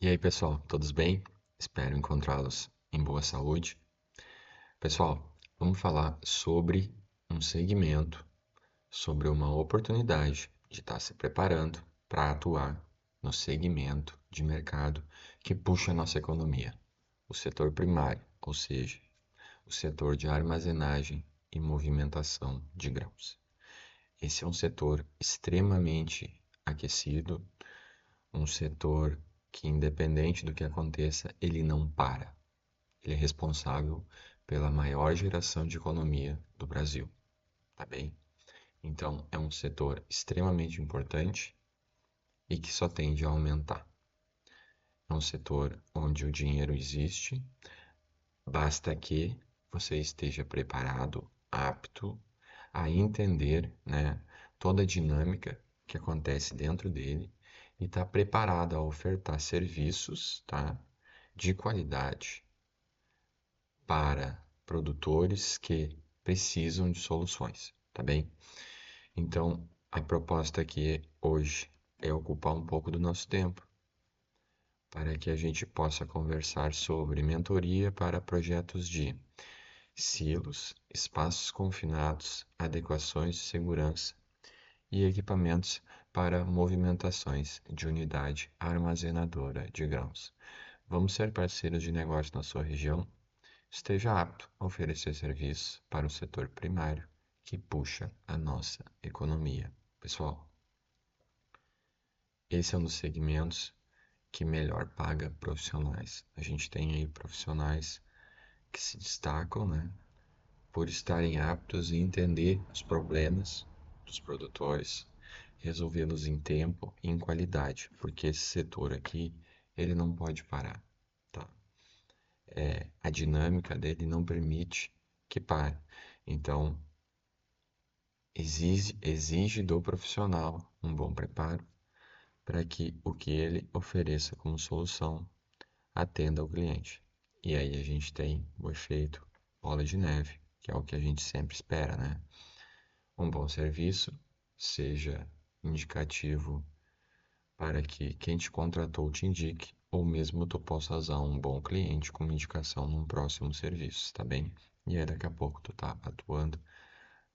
E aí, pessoal, todos bem? Espero encontrá-los em boa saúde. Pessoal, vamos falar sobre um segmento, sobre uma oportunidade de estar se preparando para atuar no segmento de mercado que puxa a nossa economia, o setor primário, ou seja, o setor de armazenagem e movimentação de grãos. Esse é um setor extremamente aquecido, um setor que, independente do que aconteça, ele não para. Ele é responsável pela maior geração de economia do Brasil, tá bem? Então, é um setor extremamente importante e que só tende a aumentar. É um setor onde o dinheiro existe, basta que você esteja preparado, apto a entender, né, toda a dinâmica que acontece dentro dele e está preparado a ofertar serviços, tá, de qualidade para produtores que precisam de soluções, tá bem? Então, a proposta aqui hoje é ocupar um pouco do nosso tempo para que a gente possa conversar sobre mentoria para projetos de silos, espaços confinados, adequações de segurança e equipamentos para movimentações de unidade armazenadora de grãos. Vamos ser parceiros de negócio na sua região? Esteja apto a oferecer serviços para o setor primário que puxa a nossa economia. Pessoal, esse é um dos segmentos que melhor paga profissionais. A gente tem aí profissionais que se destacam, né, por estarem aptos a entender os problemas dos produtores, resolvê-los em tempo e em qualidade, porque esse setor aqui, ele não pode parar, tá? A dinâmica dele não permite que pare. Então, exige do profissional um bom preparo para que o que ele ofereça como solução atenda ao cliente. E aí a gente tem o efeito bola de neve, que é o que a gente sempre espera, né? Um bom serviço seja indicativo para que quem te contratou te indique, ou mesmo tu possa usar um bom cliente como indicação num próximo serviço, tá bem? E aí daqui a pouco tu tá atuando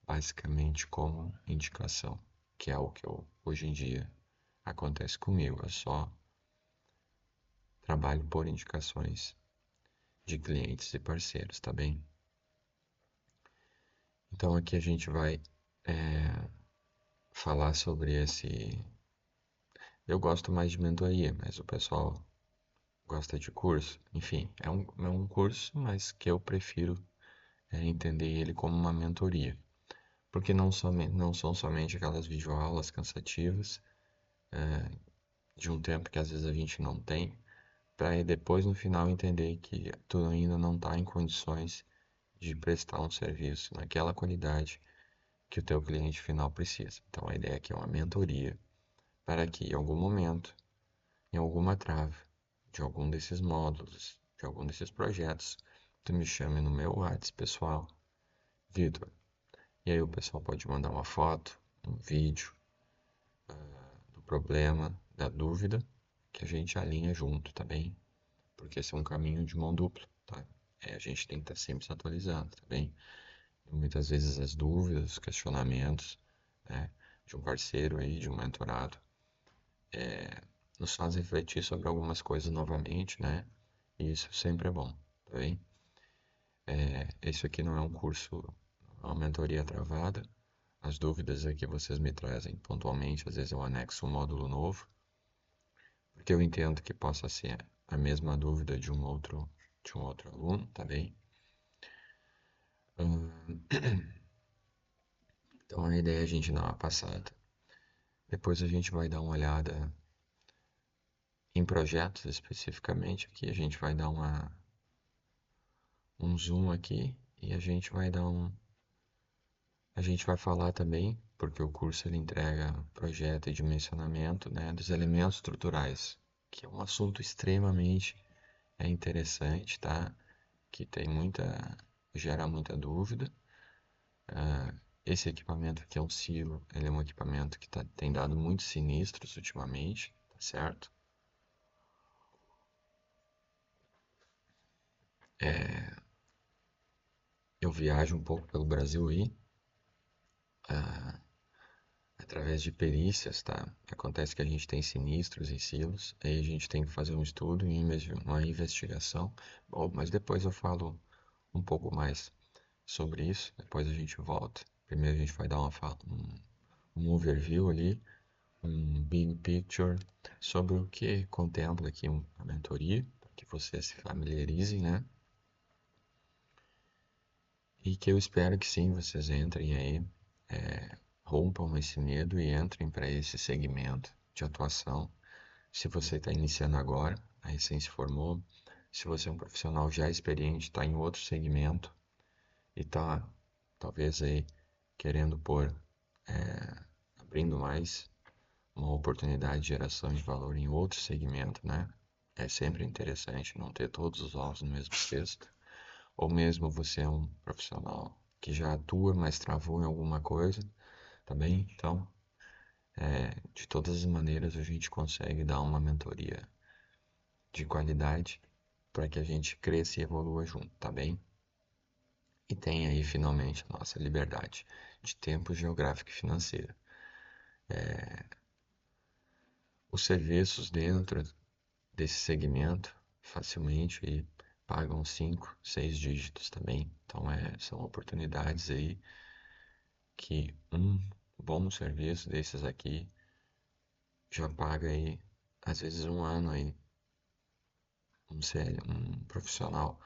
basicamente como indicação, que é o que hoje em dia acontece comigo. Eu só trabalho por indicações de clientes e parceiros, tá bem? Então aqui a gente vai falar sobre esse. Eu gosto mais de mentoria, mas o pessoal gosta de curso. Enfim, é um curso, mas que eu prefiro entender ele como uma mentoria. Porque não são somente aquelas videoaulas cansativas de um tempo que às vezes a gente não tem, para depois no final entender que tu ainda não está em condições de prestar um serviço naquela qualidade que o teu cliente final precisa. Então a ideia aqui é uma mentoria para que em algum momento, em alguma trave de algum desses módulos, de algum desses projetos, tu me chame no meu WhatsApp pessoal, Vitor. E aí o pessoal pode mandar uma foto, um vídeo do problema, da dúvida, que a gente alinha junto, tá bem? Porque esse é um caminho de mão dupla, tá? A gente tem que estar sempre se atualizando, tá bem? E muitas vezes as dúvidas, os questionamentos, né, de um parceiro aí, de um mentorado, nos faz refletir sobre algumas coisas novamente, né? E isso sempre é bom, tá bem? Esse aqui não é um curso, é uma mentoria travada. As dúvidas aqui vocês me trazem pontualmente, às vezes eu anexo um módulo novo, porque eu entendo que possa ser a mesma dúvida de um outro aluno, tá bem? Então a ideia é a gente dar uma passada. Depois a gente vai dar uma olhada em projetos especificamente aqui, a gente vai dar um zoom aqui e a gente vai falar também, porque o curso ele entrega projeto e dimensionamento, né, dos elementos estruturais, que é um assunto extremamente interessante, tá? Que gera muita dúvida. Esse equipamento aqui é um silo, ele é um equipamento que tem dado muitos sinistros ultimamente, tá certo? Eu viajo um pouco pelo Brasil aí, através de perícias, tá? Acontece que a gente tem sinistros em silos, aí a gente tem que fazer um estudo e uma investigação. Bom, mas depois eu falo um pouco mais sobre isso, depois a gente volta. Primeiro a gente vai dar um overview ali, um big picture sobre o que contempla aqui a mentoria, para que vocês se familiarizem, né? E que eu espero que sim, vocês entrem aí, rompam esse medo e entrem para esse segmento de atuação. Se você está iniciando agora, aí recém se formou, se você é um profissional já experiente, está em outro segmento e está talvez aí querendo abrindo mais uma oportunidade de geração de valor em outro segmento, né? É sempre interessante não ter todos os ovos no mesmo cesto. Ou mesmo você é um profissional que já atua, mas travou em alguma coisa, tá bem? Então, de todas as maneiras, a gente consegue dar uma mentoria de qualidade para que a gente cresça e evolua junto, tá bem? E tenha aí finalmente a nossa liberdade de tempo geográfico e financeiro. Os serviços dentro desse segmento facilmente aí pagam 5, 6 dígitos também. Então são oportunidades aí que um bom serviço desses aqui já paga aí, às vezes um ano aí, um profissional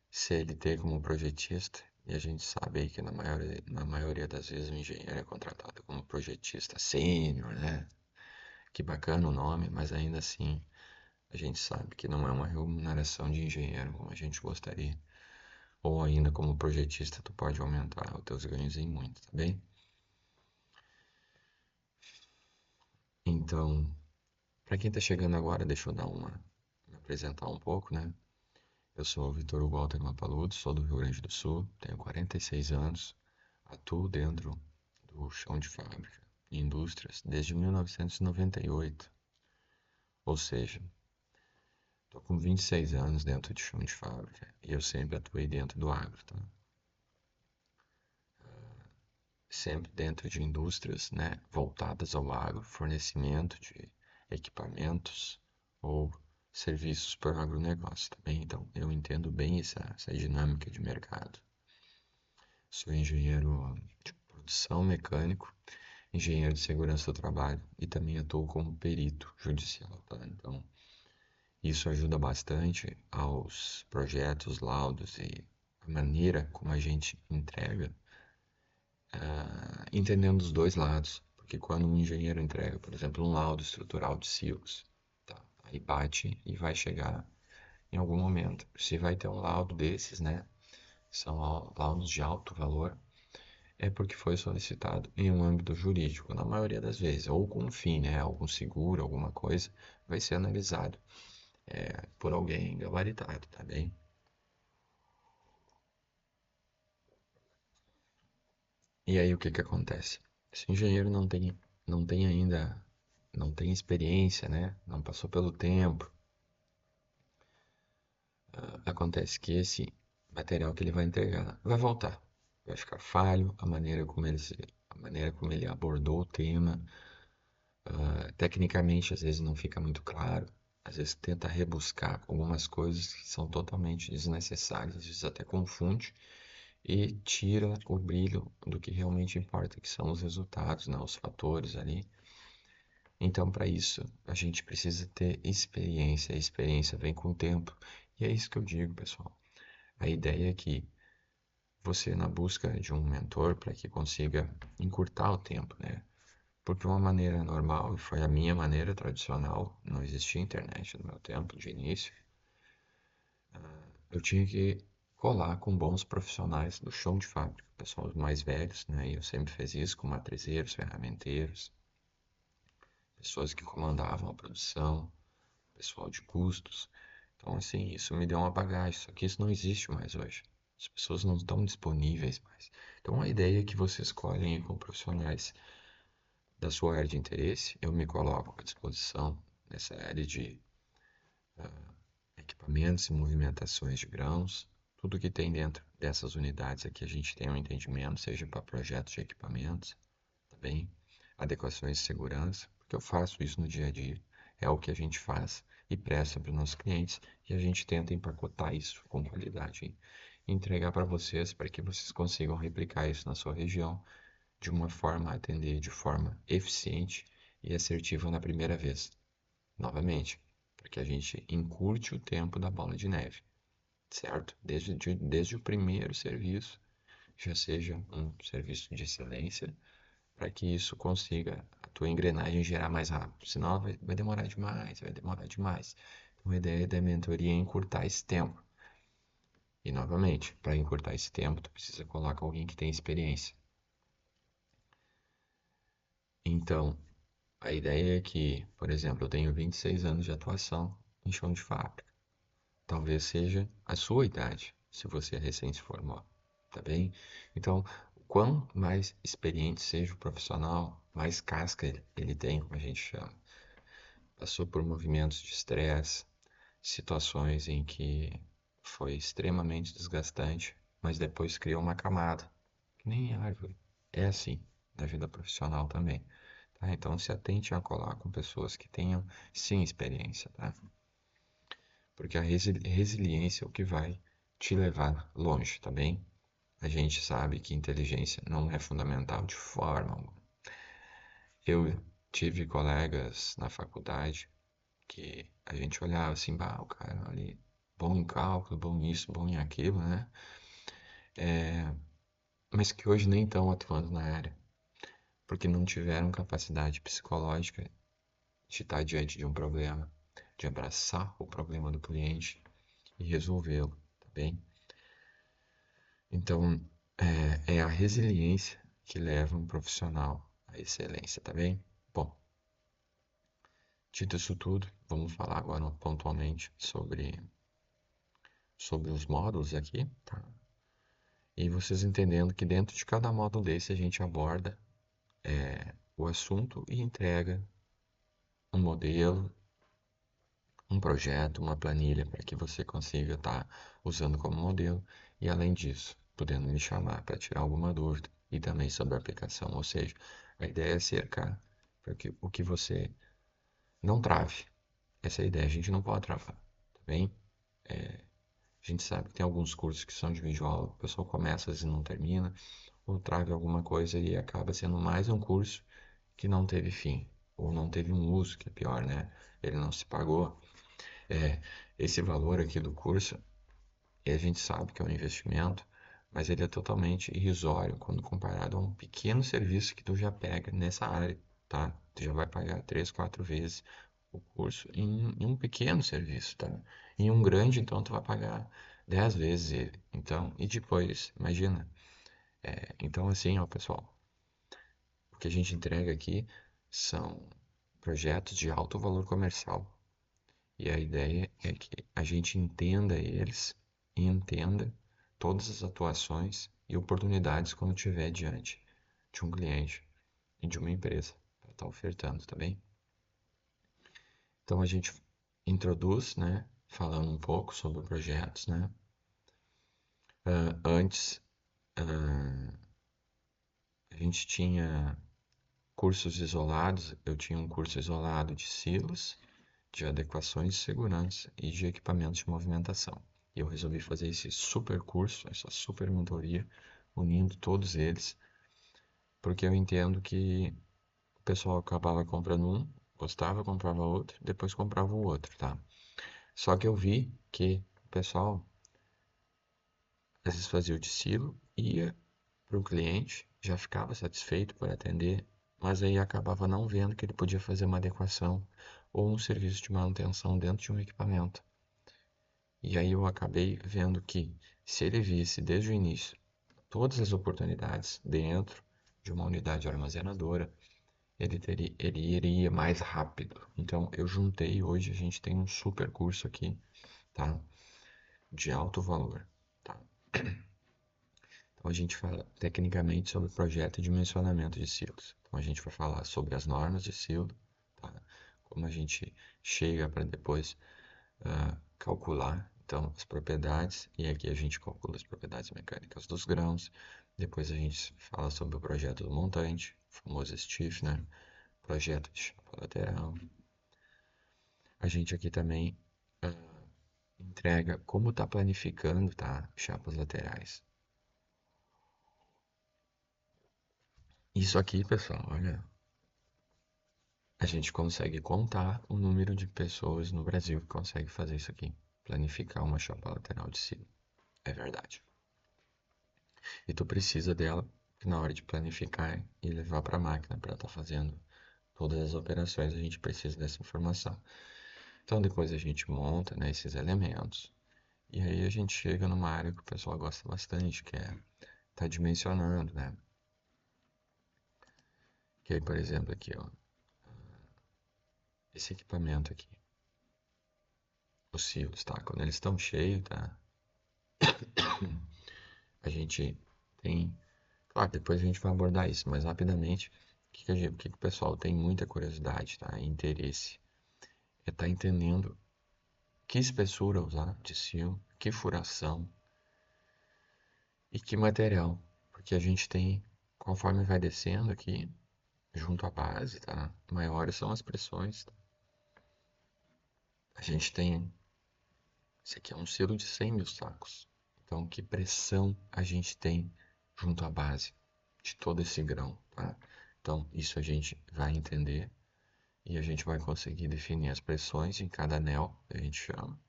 CLT como projetista, e a gente sabe aí que na maioria das vezes o engenheiro é contratado como projetista sênior, né? Que bacana o nome, mas ainda assim a gente sabe que não é uma remuneração de engenheiro como a gente gostaria. Ou ainda como projetista tu pode aumentar os teus ganhos em muito, tá bem? Então, para quem tá chegando agora, deixa eu me apresentar um pouco, né? Eu sou o Vitor Walter Mapaludo, sou do Rio Grande do Sul, tenho 46 anos, atuo dentro do chão de fábrica e indústrias desde 1998, ou seja, estou com 26 anos dentro de chão de fábrica e eu sempre atuei dentro do agro, tá? Sempre dentro de indústrias, né, voltadas ao agro, fornecimento de equipamentos ou serviços para o agronegócio também. Então, eu entendo bem essa dinâmica de mercado. Sou engenheiro de produção mecânico, engenheiro de segurança do trabalho e também atuo como perito judicial, tá? Então, isso ajuda bastante aos projetos, laudos e a maneira como a gente entrega, entendendo os dois lados. Porque quando um engenheiro entrega, por exemplo, um laudo estrutural de silos, tá? Aí bate e vai chegar em algum momento. Se vai ter um laudo desses, né? São laudos de alto valor, é porque foi solicitado em um âmbito jurídico, na maioria das vezes, ou com um fim, né? Algum seguro, alguma coisa, vai ser analisado por alguém gabaritado, tá bem? E aí o que que acontece? Se o engenheiro não tem ainda, não tem experiência, né? Não passou pelo tempo, acontece que esse material que ele vai entregar vai voltar, vai ficar falho, a maneira como ele abordou o tema, tecnicamente às vezes não fica muito claro, às vezes tenta rebuscar algumas coisas que são totalmente desnecessárias, às vezes até confunde e tira o brilho do que realmente importa, que são os resultados, né, os fatores ali. Então, para isso, a gente precisa ter experiência. A experiência vem com o tempo. E é isso que eu digo, pessoal. A ideia é que você, na busca de um mentor para que consiga encurtar o tempo, né? Porque uma maneira normal, e foi a minha maneira tradicional, não existia internet no meu tempo de início, eu tinha que colar com bons profissionais do chão de fábrica, pessoal mais velhos, né? E eu sempre fiz isso com matrezeiros, ferramenteiros, pessoas que comandavam a produção, pessoal de custos. Então, assim, isso me deu uma bagagem, só que isso não existe mais hoje. As pessoas não estão disponíveis mais. Então, a ideia é que vocês escolhem com profissionais da sua área de interesse. Eu me coloco à disposição nessa área de equipamentos e movimentações de grãos. Tudo que tem dentro dessas unidades aqui a gente tem um entendimento, seja para projetos de equipamentos, tá bem? Adequações de segurança, porque eu faço isso no dia a dia. É o que a gente faz e presta para os nossos clientes e a gente tenta empacotar isso com qualidade e entregar para vocês para que vocês consigam replicar isso na sua região de uma forma a atender de forma eficiente e assertiva na primeira vez. Novamente, para que a gente encurte o tempo da bola de neve, certo? Desde o primeiro serviço já seja um serviço de excelência, para que isso consiga a tua engrenagem girar mais rápido. Senão vai demorar demais, vai demorar demais. Então a ideia da mentoria é encurtar esse tempo. E novamente, para encurtar esse tempo, tu precisa colocar alguém que tem experiência. Então, a ideia é que, por exemplo, eu tenho 26 anos de atuação em chão de fábrica. Talvez seja a sua idade, se você é recém se formou, tá bem? Então, quanto mais experiente seja o profissional, mais casca ele tem, como a gente chama. Passou por movimentos de estresse, situações em que foi extremamente desgastante, mas depois criou uma camada, que nem árvore. É assim na vida profissional também. Tá? Então se atente a colar com pessoas que tenham sim experiência, tá? Porque a resiliência é o que vai te levar longe, tá bem? A gente sabe que inteligência não é fundamental de forma alguma. Eu tive colegas na faculdade que a gente olhava assim, bah, o cara ali, bom em cálculo, bom nisso, bom em aquilo, né? Mas que hoje nem estão atuando na área, porque não tiveram capacidade psicológica de estar diante de um problema, de abraçar o problema do cliente e resolvê-lo, tá bem? Então, é a resiliência que leva um profissional à excelência, tá bem? Bom, dito isso tudo, vamos falar agora pontualmente sobre os módulos aqui, tá? E vocês entendendo que dentro de cada módulo desse a gente aborda o assunto e entrega um modelo, um projeto, uma planilha para que você consiga estar usando como modelo e além disso, podendo me chamar para tirar alguma dúvida e também sobre a aplicação, ou seja, a ideia é cercar para que o que você não trave. Essa é a ideia, a gente não pode travar, tá bem? A gente sabe que tem alguns cursos que são de videoaula, o pessoal começa às vezes não termina, ou trava alguma coisa e acaba sendo mais um curso que não teve fim, ou não teve um uso, que é pior, né? Ele não se pagou. Esse valor aqui do curso, a gente sabe que é um investimento, mas ele é totalmente irrisório quando comparado a um pequeno serviço que tu já pega nessa área, tá? Tu já vai pagar 3, 4 vezes o curso em um pequeno serviço, tá? Em um grande, então, tu vai pagar 10 vezes ele. Então, e depois, imagina. Então, assim, ó, pessoal, o que a gente entrega aqui são projetos de alto valor comercial. E a ideia é que a gente entenda eles e entenda todas as atuações e oportunidades quando tiver diante de um cliente e de uma empresa para estar ofertando, tá bem? Então a gente introduz, né, falando um pouco sobre projetos, né? Antes a gente tinha cursos isolados, eu tinha um curso isolado de silos, de adequações de segurança e de equipamentos de movimentação. E eu resolvi fazer esse super curso, essa super mentoria, unindo todos eles, porque eu entendo que o pessoal acabava comprando um, gostava, comprava outro, depois comprava o outro, tá? Só que eu vi que o pessoal às vezes fazia o de silo, ia para o cliente, já ficava satisfeito por atender, mas aí acabava não vendo que ele podia fazer uma adequação ou um serviço de manutenção dentro de um equipamento. E aí eu acabei vendo que se ele visse desde o início todas as oportunidades dentro de uma unidade armazenadora, ele iria mais rápido. Então eu juntei, hoje a gente tem um super curso aqui, tá? De alto valor, tá? Então a gente fala tecnicamente sobre projeto e dimensionamento de silos. Então a gente vai falar sobre as normas de silo, tá? Como a gente chega para depois calcular, então, as propriedades, e aqui a gente calcula as propriedades mecânicas dos grãos. Depois a gente fala sobre o projeto do montante, o famoso Stifner, projeto de chapa lateral. A gente aqui também entrega como está planificando, tá? Chapas laterais. Isso aqui, pessoal, olha, a gente consegue contar o número de pessoas no Brasil que consegue fazer isso aqui, planificar uma chapa lateral de silo. É verdade. E tu precisa dela na hora de planificar e levar para a máquina para estar fazendo todas as operações, a gente precisa dessa informação. Então depois a gente monta, né, esses elementos e aí a gente chega numa área que o pessoal gosta bastante, que é tá dimensionando, né? Que aí, por exemplo, aqui, ó, esse equipamento aqui, os silos, tá? Quando eles estão cheios, tá? A gente tem, claro, depois a gente vai abordar isso, mas rapidamente, o que o pessoal tem muita curiosidade, tá? E interesse é estar entendendo que espessura usar de silo, que furação e que material, porque a gente tem, conforme vai descendo aqui, junto à base, tá? Maiores são as pressões. Tá? A gente tem, esse aqui é um silo de 100 mil sacos. Então, que pressão a gente tem junto à base de todo esse grão, tá? Então, isso a gente vai entender e a gente vai conseguir definir as pressões em cada anel, a gente chama,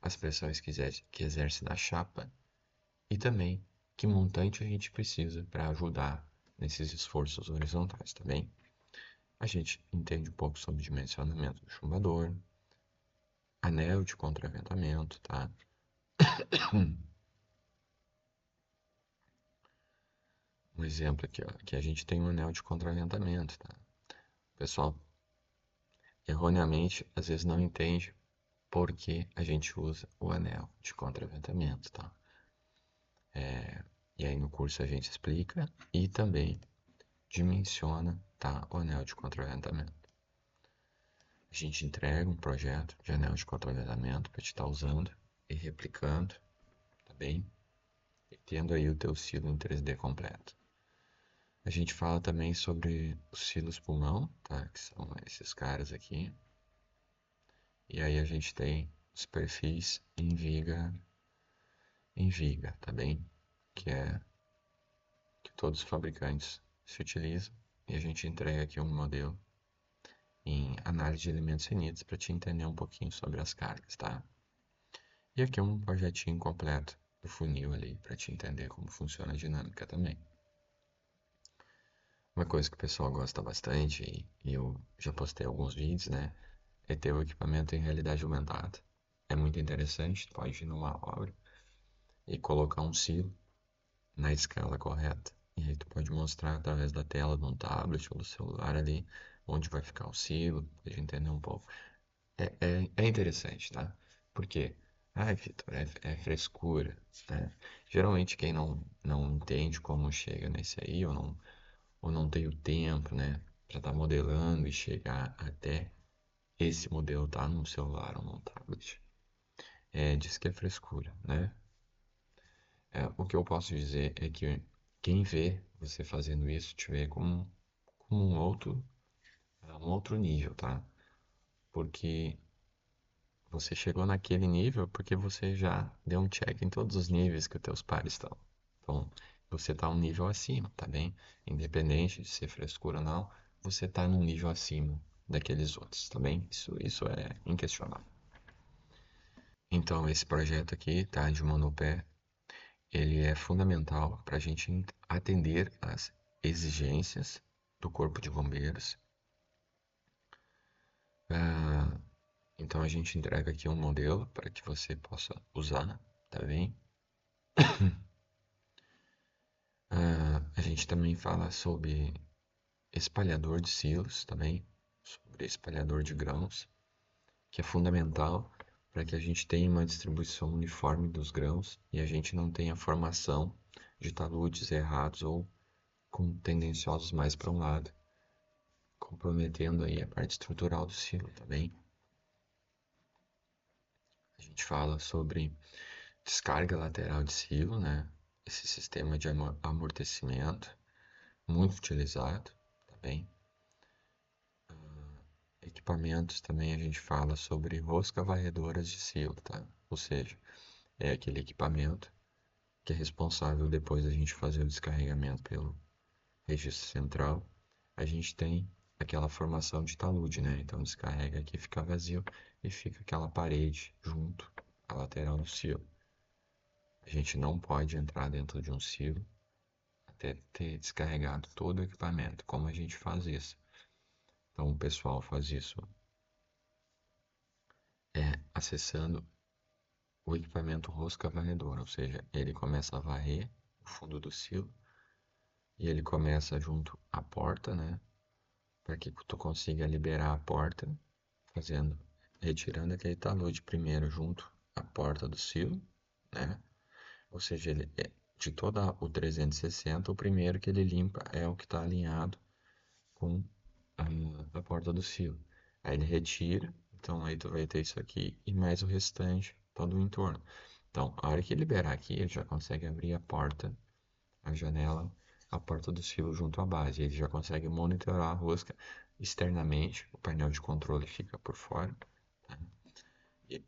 as pressões que exerce na chapa e também que montante a gente precisa para ajudar nesses esforços horizontais, tá bem? A gente entende um pouco sobre o dimensionamento do chumbador, anel de contraventamento, tá? Um exemplo aqui, ó, que a gente tem um anel de contraventamento, tá? O pessoal erroneamente às vezes não entende por que a gente usa o anel de contraventamento, tá? E aí no curso a gente explica e também dimensiona, tá? O anel de contraventamento. A gente entrega um projeto de anel de contraventamento para te estar usando e replicando, tá bem? E tendo aí o teu silo em 3D completo. A gente fala também sobre os silos pulmão, tá? Que são esses caras aqui. E aí a gente tem os perfis em viga, tá bem? Que é que todos os fabricantes se utilizam. E a gente entrega aqui um modelo em análise de elementos finitos para te entender um pouquinho sobre as cargas, tá? E aqui um projetinho completo do funil ali para te entender como funciona a dinâmica também. Uma coisa que o pessoal gosta bastante, e eu já postei alguns vídeos, né? É ter o equipamento em realidade aumentada. É muito interessante, tu pode ir numa obra e colocar um silo na escala correta. E aí tu pode mostrar através da tela de um tablet ou do celular ali onde vai ficar o silo, pode entender um pouco. É interessante, tá? Por quê? Ai, Vitor, é frescura, né? Geralmente quem não entende como chega nesse aí, ou não tem o tempo, né, para estar modelando e chegar até esse modelo tá num celular ou num tablet, diz que é frescura, né? O que eu posso dizer é que quem vê você fazendo isso te vê como um outro nível, tá? Porque você chegou naquele nível porque você já deu um check em todos os níveis que os teus pares estão. Então, você está um nível acima, tá bem? Independente de ser frescura ou não, você está num nível acima daqueles outros, tá bem? Isso é inquestionável. Então, esse projeto aqui, tá, de monopé, ele é fundamental para a gente atender às exigências do Corpo de Bombeiros. Ah, então a gente entrega aqui um modelo para que você possa usar, tá bem? A gente também fala sobre espalhador de silos também, sobre espalhador de grãos, que é fundamental para que a gente tenha uma distribuição uniforme dos grãos e a gente não tenha formação de taludes errados ou com tendenciosos mais para um lado, comprometendo aí a parte estrutural do silo também. A gente fala sobre descarga lateral de silo, né? Esse sistema de amortecimento, muito utilizado também. Equipamentos também a gente fala sobre rosca varredoras de silo, tá? Ou seja, é aquele equipamento que é responsável depois da gente fazer o descarregamento pelo registro central. A gente tem aquela formação de talude, né? Então descarrega aqui, fica vazio e fica aquela parede junto à lateral do silo. A gente não pode entrar dentro de um silo até ter descarregado todo o equipamento. Como a gente faz isso? Então o pessoal faz isso acessando o equipamento rosca varredora, ou seja, ele começa a varrer o fundo do silo e ele começa junto à porta, né? Para que tu consiga liberar a porta, fazendo, retirando aquele talude primeiro junto à porta do silo, né? Ou seja, ele de toda o 360, o primeiro que ele limpa é o que está alinhado com a porta do silo. Aí ele retira, então aí tu vai ter isso aqui e mais o restante, todo o entorno. Então, a hora que liberar aqui, ele já consegue abrir a porta, a janela, a porta do silo junto à base. Ele já consegue monitorar a rosca externamente, o painel de controle fica por fora, tá? E,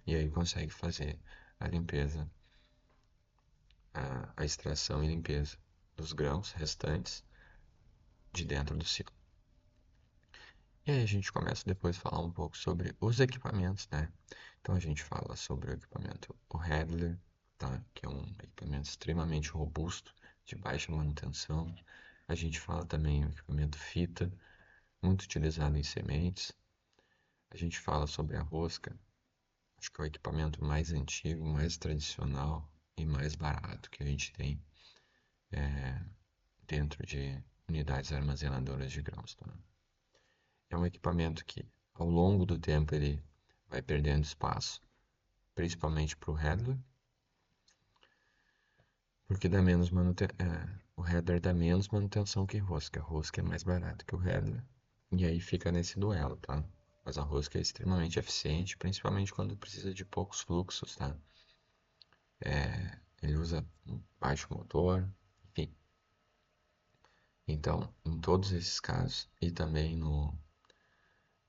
e aí consegue fazer a limpeza, a extração e limpeza dos grãos restantes de dentro do silo. E aí a gente começa depois a falar um pouco sobre os equipamentos, né? Então a gente fala sobre o equipamento, o Handler, tá? Que é um equipamento extremamente robusto, de baixa manutenção. A gente fala também o equipamento fita, muito utilizado em sementes. A gente fala sobre a rosca, acho que é o equipamento mais antigo, mais tradicional e mais barato que a gente tem dentro de unidades armazenadoras de grãos, tá? É um equipamento que, ao longo do tempo, ele vai perdendo espaço, principalmente para o header, porque dá menos o header dá menos manutenção que rosca. A rosca é mais barata que o header. E aí fica nesse duelo, tá? Mas a rosca é extremamente eficiente, principalmente quando precisa de poucos fluxos, tá? Ele usa um baixo motor, enfim. Então, em todos esses casos, e também no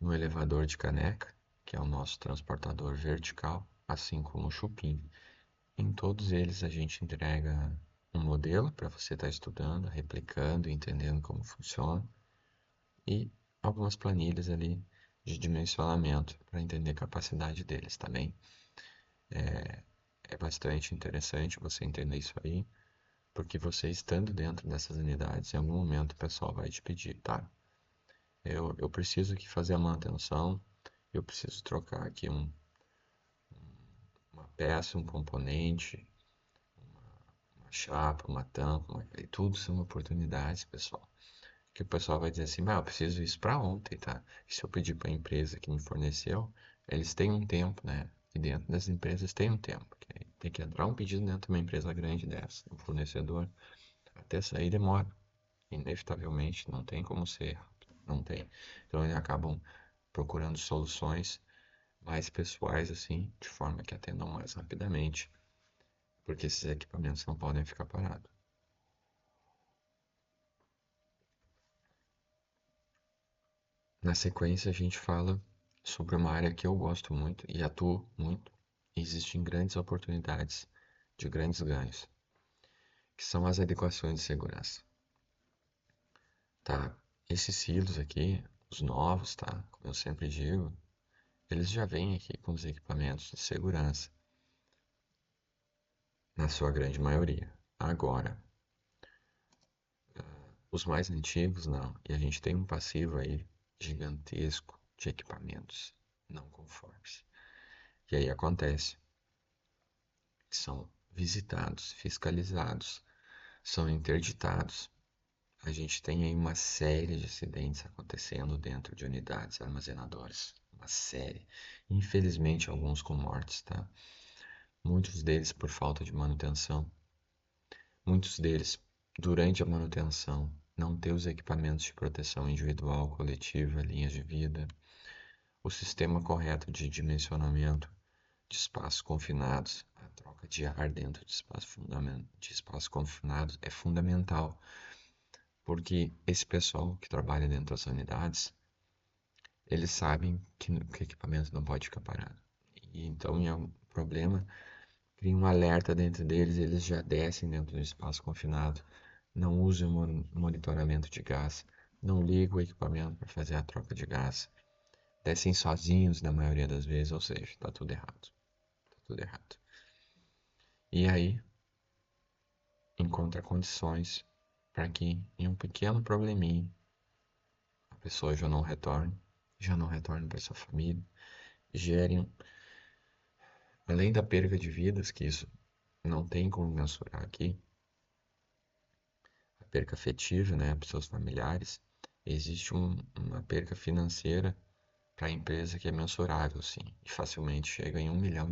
elevador de caneca, que é o nosso transportador vertical, assim como o chupim. Em todos eles a gente entrega um modelo para você estar estudando, replicando, entendendo como funciona e algumas planilhas ali de dimensionamento para entender a capacidade deles também. É bastante interessante você entender isso aí, porque você estando dentro dessas unidades, em algum momento o pessoal vai te pedir, tá? Eu preciso aqui fazer a manutenção, eu preciso trocar aqui uma peça, um componente, uma chapa, uma tampa, e tudo são oportunidades, pessoal. Que o pessoal vai dizer assim, mas eu preciso isso para ontem, tá? E se eu pedir para a empresa que me forneceu, eles têm um tempo, né? E dentro das empresas tem um tempo. Tem que entrar um pedido dentro de uma empresa grande dessa, um fornecedor, até sair demora. Inevitavelmente, não tem como ser rápido, não tem. Então eles acabam procurando soluções mais pessoais, assim, de forma que atendam mais rapidamente, porque esses equipamentos não podem ficar parados. Na sequência, a gente fala sobre uma área que eu gosto muito e atuo muito. E existem grandes oportunidades de grandes ganhos, que são as adequações de segurança. Tá? Esses silos aqui, os novos, tá? Como eu sempre digo, eles já vêm aqui com os equipamentos de segurança, na sua grande maioria. Agora, os mais antigos não. E a gente tem um passivo aí gigantesco de equipamentos não conformes. E aí acontece, são visitados, fiscalizados, são interditados. A gente tem aí uma série de acidentes acontecendo dentro de unidades armazenadoras. Uma série. Infelizmente, alguns com mortes, tá? Muitos deles por falta de manutenção. Muitos deles, durante a manutenção, não ter os equipamentos de proteção individual, coletiva, linhas de vida, o sistema correto de dimensionamento de espaços confinados, a troca de ar dentro de espaços confinados é fundamental, porque esse pessoal que trabalha dentro das unidades, eles sabem que o equipamento não pode ficar parado. E então, em algum problema, cria um alerta dentro deles, eles já descem dentro do espaço confinado, não usam monitoramento de gás, não ligam o equipamento para fazer a troca de gás, descem sozinhos na maioria das vezes, ou seja, está tudo errado. Tá tudo errado. E aí, encontra condições para que, em um pequeno probleminha, a pessoa já não retorne para sua família, gerem, além da perda de vidas, que isso não tem como mensurar aqui, a perca afetiva, né, para seus familiares, existe uma perca financeira para a empresa que é mensurável, sim, e facilmente chega em R$ 1 milhão,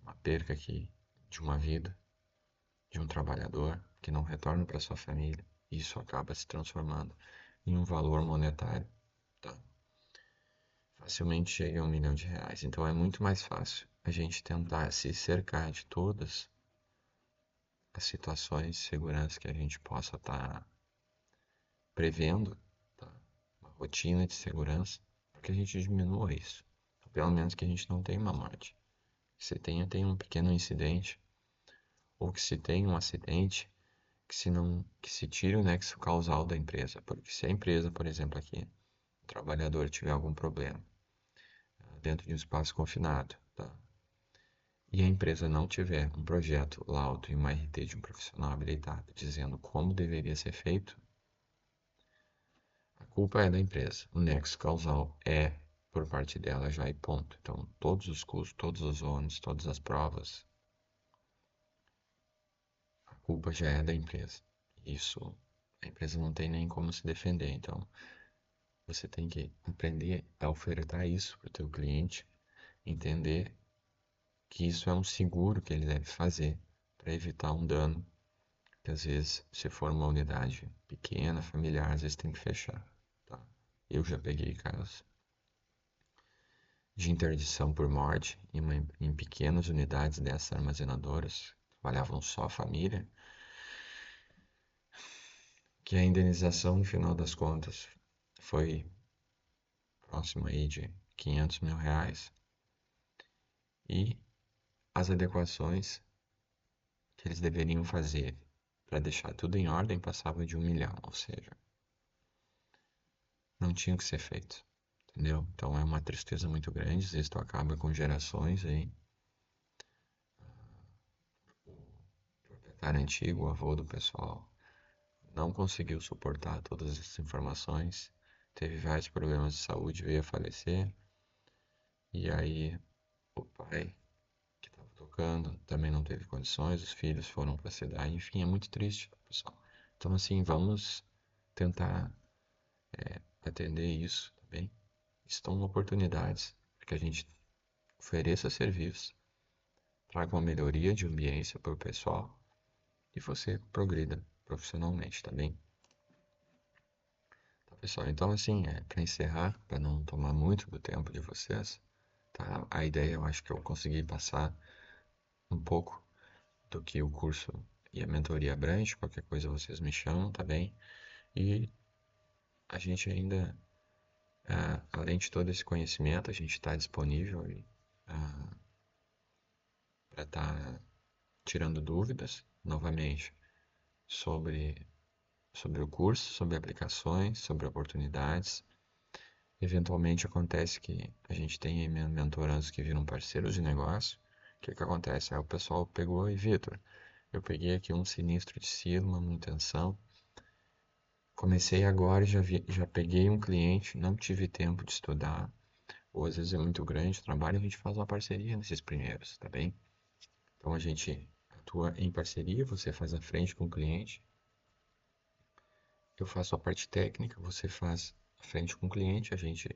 uma perca aqui de uma vida, de um trabalhador que não retorna para sua família, e isso acaba se transformando em um valor monetário, tá? Facilmente chega a R$ 1 milhão. Então é muito mais fácil a gente tentar se cercar de todas as situações de segurança que a gente possa estar prevendo, tá? Uma rotina de segurança, para que a gente diminua isso. Ou pelo menos que a gente não tenha uma morte. Que se tenha um pequeno incidente, ou que se tenha um acidente, que se não, que se tire o nexo causal da empresa. Porque se a empresa, por exemplo, aqui, o trabalhador tiver algum problema dentro de um espaço confinado, tá? E a empresa não tiver um projeto, laudo e uma RT de um profissional habilitado dizendo como deveria ser feito, a culpa é da empresa. O nexo causal é por parte dela já e ponto. Então, todos os custos, todos os ônus, todas as provas, a culpa já é da empresa. Isso, a empresa não tem nem como se defender. Então, você tem que aprender a ofertar isso para o teu cliente, entender que isso é um seguro que ele deve fazer para evitar um dano. Que às vezes, se for uma unidade pequena, familiar, às vezes tem que fechar. Tá? Eu já peguei casos de interdição por morte em pequenas unidades dessas armazenadoras, trabalhavam só a família, que a indenização, no final das contas, foi próximo aí de R$ 500 mil. E as adequações que eles deveriam fazer para deixar tudo em ordem passava de 1 milhão, ou seja, não tinha que ser feito, entendeu? Então é uma tristeza muito grande, isso acaba com gerações aí. O proprietário antigo, o avô do pessoal, não conseguiu suportar todas essas informações, teve vários problemas de saúde, veio a falecer, e aí o pai que estava tocando também não teve condições, os filhos foram para a cidade, enfim, é muito triste, pessoal. Então, assim, vamos tentar atender isso também. Estão oportunidades para que a gente ofereça serviços, traga uma melhoria de ambiência para o pessoal e você progrida profissionalmente, tá bem? Tá, pessoal? Então, assim, para encerrar, para não tomar muito do tempo de vocês, tá? A ideia eu acho que eu consegui passar um pouco do que o curso e a mentoria abrange, qualquer coisa vocês me chamam, tá bem? E a gente ainda, além de todo esse conhecimento, a gente está disponível para estar tirando dúvidas, novamente, sobre, sobre o curso, sobre aplicações, sobre oportunidades. Eventualmente acontece que a gente tem mentorandos que viram parceiros de negócio. O que que acontece? Aí o pessoal pegou e, Vitor, eu peguei aqui um sinistro de silo, uma manutenção. Comecei agora e já peguei um cliente, não tive tempo de estudar, ou às vezes é muito grande o trabalho, a gente faz uma parceria nesses primeiros, tá bem? Então a gente atua em parceria, você faz a frente com o cliente, eu faço a parte técnica, você faz a frente com o cliente, a gente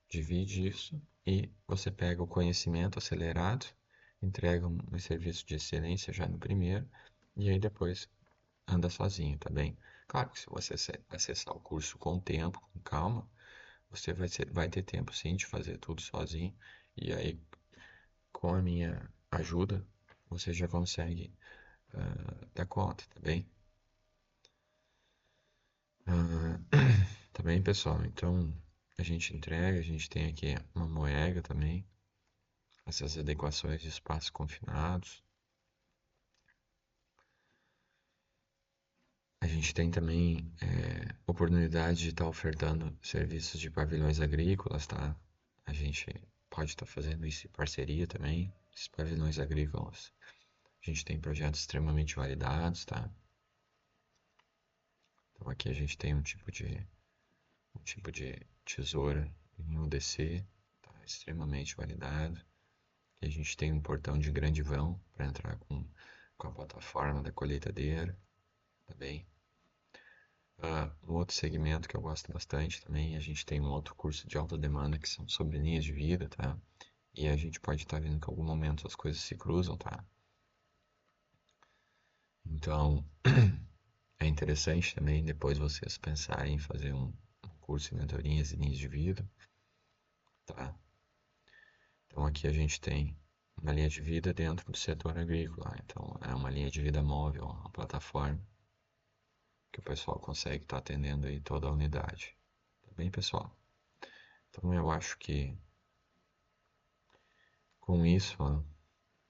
divide isso e você pega o conhecimento acelerado, entrega um serviço de excelência já no primeiro, e aí depois anda sozinho, tá bem? Claro que se você acessar o curso com tempo, com calma, você vai ter tempo sim de fazer tudo sozinho, e aí com a minha ajuda, você já consegue dar conta, tá bem? Tá bem, pessoal? Então, a gente entrega, a gente tem aqui uma moega também, essas adequações de espaços confinados. A gente tem também oportunidade de estar ofertando serviços de pavilhões agrícolas, tá? A gente pode estar fazendo isso em parceria também, esses pavilhões agrícolas. A gente tem projetos extremamente validados, tá? Então aqui a gente tem um tipo de tesoura em UDC, tá? Extremamente validado. E a gente tem um portão de grande vão para entrar com a plataforma da colheitadeira, tá bem? Um outro segmento que eu gosto bastante também, a gente tem um outro curso de alta demanda que são sobre linhas de vida, tá? E a gente pode estar vendo que em algum momento as coisas se cruzam, tá? Então, é interessante também depois vocês pensarem em fazer um curso em mentorias e linhas de vida, tá? Então aqui a gente tem uma linha de vida dentro do setor agrícola, então é uma linha de vida móvel, uma plataforma que o pessoal consegue estar atendendo aí toda a unidade. Tá bem, pessoal? Então eu acho que com isso, ó,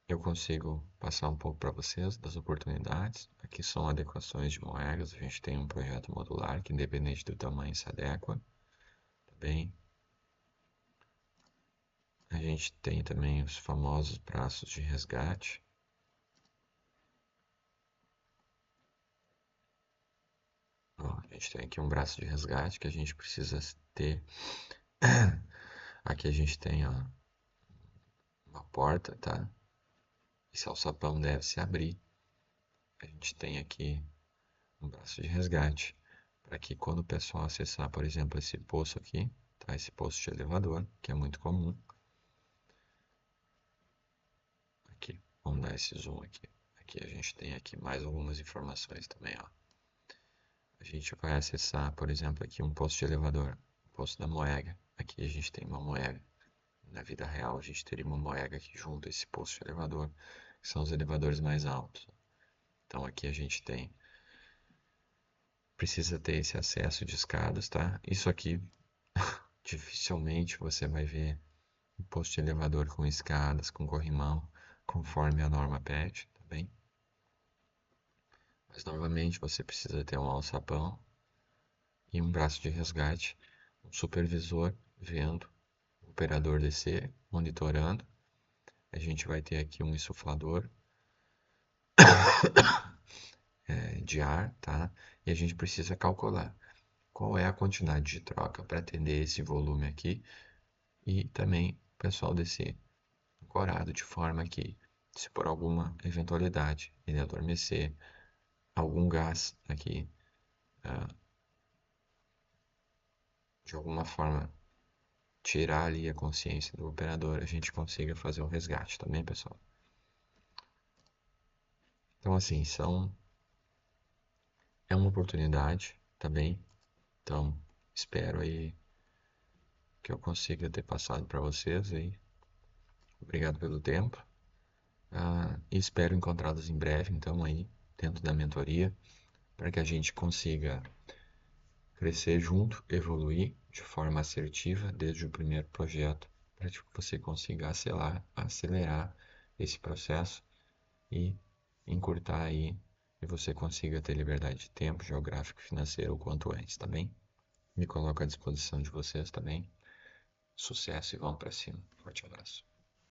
eu consigo passar um pouco para vocês das oportunidades. Aqui são adequações de moedas. A gente tem um projeto modular que, independente do tamanho, se adequa. Tá bem? A gente tem também os famosos braços de resgate. Ó, a gente tem aqui um braço de resgate que a gente precisa ter. Aqui a gente tem ó, uma porta, tá? Esse alçapão deve se abrir. A gente tem aqui um braço de resgate para que quando o pessoal acessar, por exemplo, esse poço aqui, tá? Esse poço de elevador, que é muito comum. Aqui, vamos dar esse zoom aqui. Aqui a gente tem aqui mais algumas informações também, ó. A gente vai acessar, por exemplo, aqui um poço de elevador, o poço da moega. Aqui a gente tem uma moega. Na vida real a gente teria uma moega aqui junto a esse poço de elevador, que são os elevadores mais altos. Então aqui a gente precisa ter esse acesso de escadas, tá? Isso aqui dificilmente você vai ver um posto de elevador com escadas, com corrimão, conforme a norma pede, tá bem? Mas novamente você precisa ter um alçapão e um braço de resgate, um supervisor vendo, o operador descer, monitorando. A gente vai ter aqui um insuflador de ar, tá? E a gente precisa calcular qual é a quantidade de troca para atender esse volume aqui e também o pessoal descer ancorado de forma que, se por alguma eventualidade ele adormecer, algum gás aqui, de alguma forma, tirar ali a consciência do operador, a gente consiga fazer o resgate também, pessoal. Então, assim, é uma oportunidade, tá bem? Então, espero aí que eu consiga ter passado para vocês aí. Obrigado pelo tempo. E espero encontrá-los em breve, então, aí, dentro da mentoria, para que a gente consiga crescer junto, evoluir de forma assertiva desde o primeiro projeto, para que você consiga acelerar esse processo e encurtar aí e você consiga ter liberdade de tempo, geográfico e financeiro o quanto antes, tá bem? Me coloco à disposição de vocês também. Sucesso e vamos para cima. Forte abraço.